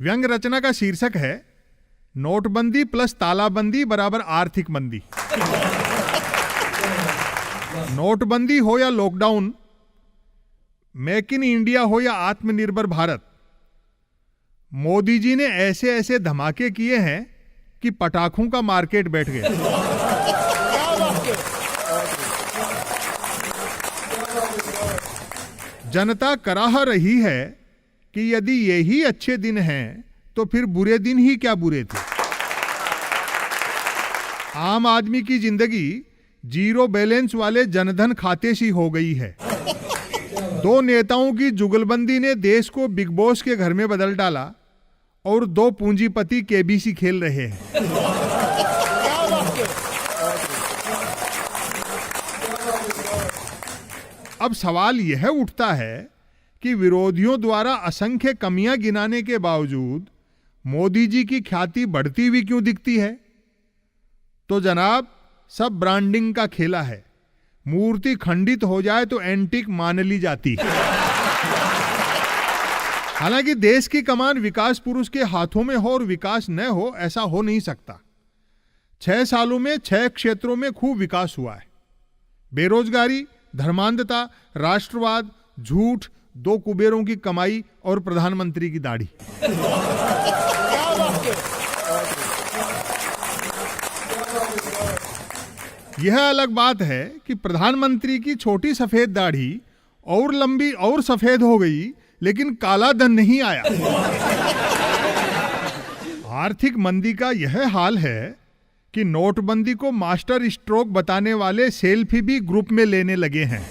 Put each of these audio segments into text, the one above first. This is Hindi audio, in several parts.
व्यंग रचना का शीर्षक है नोटबंदी प्लस तालाबंदी बराबर आर्थिक मंदी। नोटबंदी हो या लॉकडाउन, मेक इन इंडिया हो या आत्मनिर्भर भारत, मोदी जी ने ऐसे ऐसे धमाके किए हैं कि पटाखों का मार्केट बैठ गया। जनता कराह रही है कि यदि यही अच्छे दिन हैं तो फिर बुरे दिन ही क्या बुरे थे। आम आदमी की जिंदगी जीरो बैलेंस वाले जनधन खाते सी हो गई है। दो नेताओं की जुगलबंदी ने देश को बिग बॉस के घर में बदल डाला और दो पूंजीपति केबीसी खेल रहे हैं। अब सवाल यह उठता है कि विरोधियों द्वारा असंख्य कमियां गिनाने के बावजूद मोदी जी की ख्याति बढ़ती हुई क्यों दिखती है? तो जनाब, सब ब्रांडिंग का खेला है। मूर्ति खंडित हो जाए तो एंटीक मान ली जाती है। हालांकि देश की कमान विकास पुरुष के हाथों में हो और विकास न हो, ऐसा हो नहीं सकता। 6 सालों में 6 क्षेत्रों में खूब विकास हुआ है। बेरोजगारी, धर्मांधता, राष्ट्रवाद, झूठ, 2 कुबेरों की कमाई और प्रधानमंत्री की दाढ़ी। यह अलग बात है कि प्रधानमंत्री की छोटी सफेद दाढ़ी और लंबी और सफेद हो गई, लेकिन काला धन नहीं आया। आर्थिक मंदी का यह हाल है कि नोटबंदी को मास्टर स्ट्रोक बताने वाले सेल्फी भी ग्रुप में लेने लगे हैं।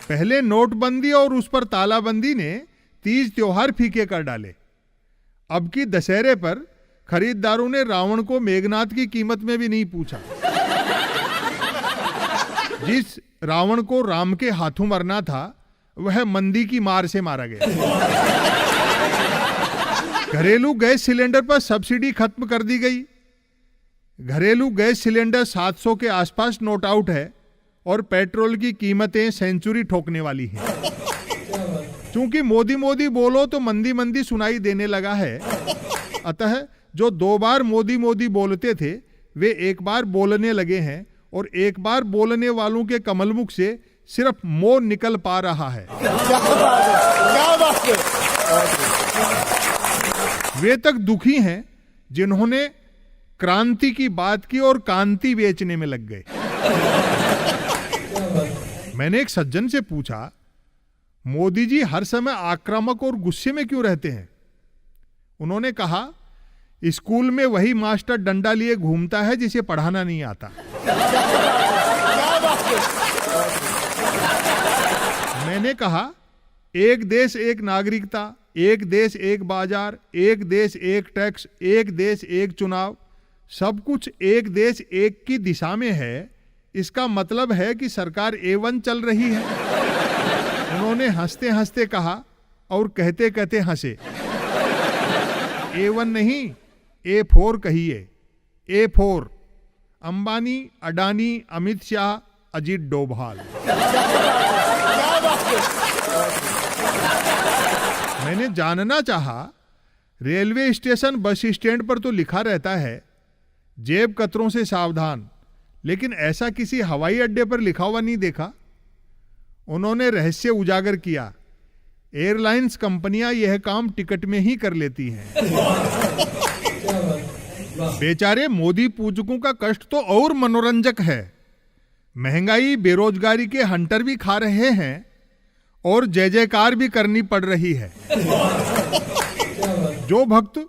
पहले नोटबंदी और उस पर तालाबंदी ने तीज त्योहार फीके कर डाले। अब की दशहरे पर खरीदारों ने रावण को मेघनाथ की कीमत में भी नहीं पूछा। जिस रावण को राम के हाथों मरना था, वह मंदी की मार से मारा गया। घरेलू गैस सिलेंडर पर सब्सिडी खत्म कर दी गई। घरेलू गैस सिलेंडर 700 के आसपास नोट आउट है और पेट्रोल की कीमतें सेंचुरी ठोकने वाली हैं। चूंकि मोदी मोदी बोलो तो मंदी मंदी सुनाई देने लगा है, अतः जो 2 बार मोदी मोदी बोलते थे वे एक बार बोलने लगे हैं और एक बार बोलने वालों के कमलमुख से सिर्फ मो निकल पा रहा है। वे तक दुखी हैं जिन्होंने क्रांति की बात की और कांति बेचने में लग गए। मैंने एक सज्जन से पूछा, मोदी जी हर समय आक्रामक और गुस्से में क्यों रहते हैं? उन्होंने कहा, स्कूल में वही मास्टर डंडा लिए घूमता है जिसे पढ़ाना नहीं आता। मैंने कहा, एक देश एक नागरिकता, एक देश एक बाजार, एक देश एक टैक्स, एक देश एक चुनाव, सब कुछ एक देश एक की दिशा में है। इसका मतलब है कि सरकार A1 चल रही है। उन्होंने हंसते हंसते कहा और कहते कहते हंसे। A1 नहीं, A4 कहिए। A4 अंबानी, अडानी, अमित शाह, अजीत डोभाल। मैंने जानना चाहा, रेलवे स्टेशन, बस स्टैंड पर तो लिखा रहता है जेब कतरों से सावधान, लेकिन ऐसा किसी हवाई अड्डे पर लिखा हुआ नहीं देखा। उन्होंने रहस्य उजागर किया, एयरलाइंस कंपनियां यह काम टिकट में ही कर लेती हैं। बेचारे मोदी पूजकों का कष्ट तो और मनोरंजक है। महंगाई, बेरोजगारी के हंटर भी खा रहे हैं और जय जयकार भी करनी पड़ रही है। जो भक्त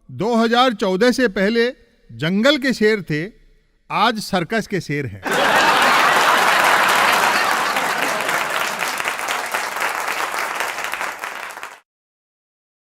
2014 से पहले जंगल के शेर थे, आज सर्कस के शेर हैं।